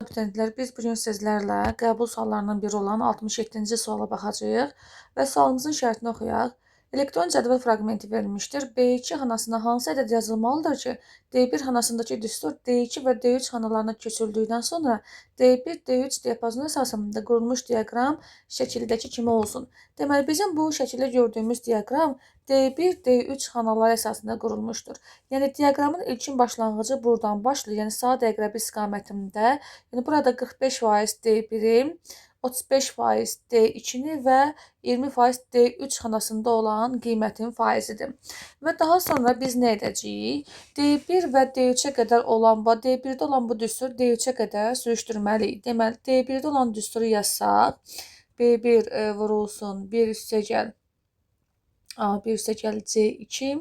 Abituriyentlər, biz bugün sizlərlə qəbul suallarından biri olan 67-ci suala baxacağıq və sualımızın şərtini oxuyaq. Elektron cədvəl fraqmenti verilmişdir. B2 xanasına hansı ədəd yazılmalıdır ki, D1 xanasındakı düstur D2 və D3 xanalarına köçürdükdən sonra D1, D3 diapazonu əsasında qurulmuş diaqram şəkildəki kimi olsun. Deməli, bizim bu şəkildə gördüyümüz diaqram D1, D3 xanaları əsasında qurulmuşdur. Yəni, diaqramın ilkin başlanğıcı buradan başlayır. Yəni, saat əqrəbi istiqamətində. Yəni, burada 45% D1-i, 35% D2-ni və 20% D3 xanasında olan qiymətin faizidir. Və daha sonra biz nə edəcəyik? D1 və D3-ə qədər olan, D1-də olan bu düsturu D3-ə qədər sürüşdürməliyik. Deməli, D1-də olan düsturu yazsaq, B1 vurulsun 1 üstəgəl A1 üstəgəl C2,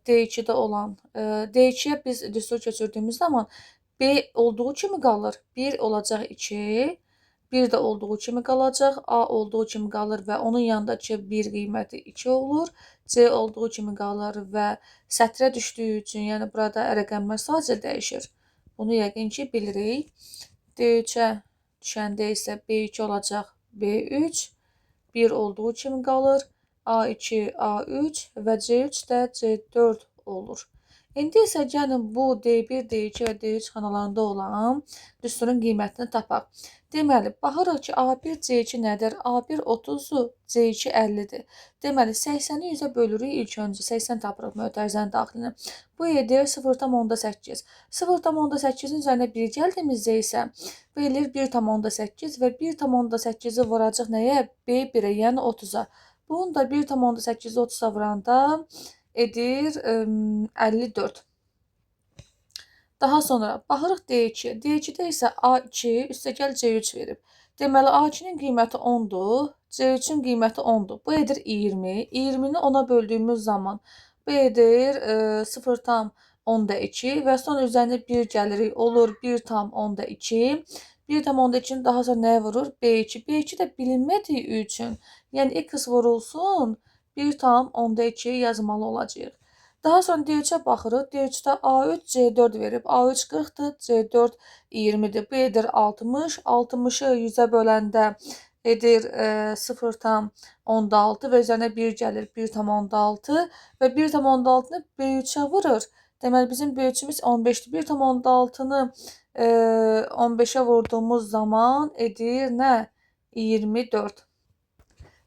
D2-də olan, D2-yə biz düstur köçürdüyümüz zaman B olduğu kimi qalır, 1 olacaq 2, 1 də olduğu kimi qalacaq, A olduğu kimi qalır və onun yanındakı 1 qiyməti 2 olur, C olduğu kimi qalır və sətrə düşdüyü üçün, yəni burada rəqəmlər sadəcə dəyişir. Bunu yəqin ki, bilirik. D3-ə düşəndə isə B2 olacaq B3, 1 olduğu kimi qalır, A2, A3 və C3 də C4 olur. İndi isə gəlin bu D1, D2 və D3 xanalarında olan düsturun qiymətini tapaq. Deməli, baxırıq ki, A1, C2 nədir? A1 30-dur, C2 50-dir. Deməli, 80-i 100-ə bölürük ilk öncə. 80 tapırıq mötərizənin daxilini. Bu edir 0,8. 0,8-in üzərinə 1 gəldiyimizdə isə bu edir 1,8 və 1,8-i vuracaq nəyə? B1-ə, yəni 30-a. Bunu da 1,8-i 30-a vuranda edir 54. Daha sonra baxırıq D2. D2-də isə A2 üstəgəl C3 verib. Deməli, A2-nin qiyməti 10-dur, C3-ün qiyməti 10-dur. Bu edir 20. 20-ni 10-a böldüyümüz zaman bu edir 0,2 və sonra üzərinə 1 gəlirik. Olur 1,2. 1,2-ni daha sonra nəyə vurur? B2. B2 də bilinmədiyi üçün, yəni x vurulsun 1,2 yazmalı olacağıq. Daha sonra D3-ə baxırıq. D3-də A3, C4 verib. A3 40-dır, C4 20-dir. Bu edir 60. 60-ı 100-ə böləndə edir 0,6 və üzərinə 1 gəlir 1,6 və 1,6-nı B3-ə vurur. Deməli, bizim B3-ümüz 15-dir. 1,6-nı 15-ə vurduğumuz zaman edir nə? 24.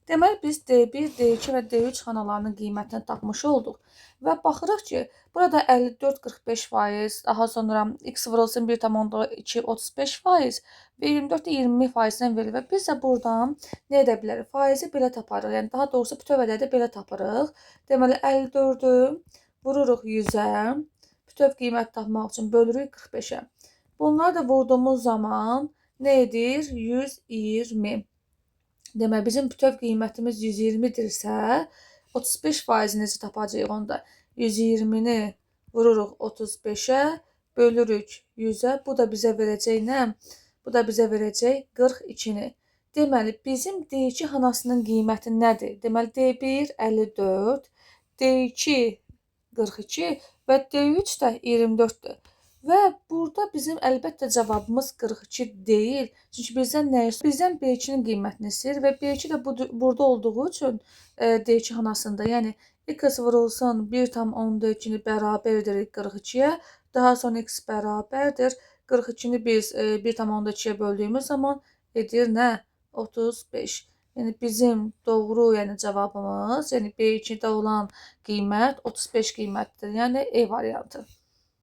Deməli, biz D1, D2 və D3 xanalarının qiymətini tapmış olduq və baxırıq ki, burada 54-45%, daha sonra x vurulsun 1,2 35% və 24 20%-dən verilir və biz də buradan nə edə bilərik? Faizi belə taparıq, yəni daha doğrusu bütöv ədədi belə tapırıq. Deməli, 54-ü vururuq 100-ə, bütöv qiymət tapmaq üçün bölürük 45-ə. Bunları da vurduğumuz zaman nə edir? 120. Deməli, bizim bütöv qiymətimiz 120-dirsə, 35% necə tapacağıq onda? 120-ni vururuq 35-ə, bölürük 100-ə. Bu da bizə verəcək nə? Bu da bizə verəcək 42-ni. Deməli, bizim D2 xanasının qiyməti nədir? Deməli, D1 54, D2 42 və D3 də 24-dür. Və burada bizim əlbəttə cavabımız 42 deyil. Çünki bizdən nə istəyir? Bizdən B2-nin qiymətini istəyir və B2 də burada olduğu üçün D2 xanasında, yəni x vurulsun 1,14-ni bərabər edirik 42-yə. Daha sonra x bərabərdir. 42-ni biz 1,2-yə böldüyümüz zaman edir nə? 35. Yəni bizim doğru, yəni cavabımız, yəni B2-də olan qiymət 35 qiymətdir. Yəni E variantı.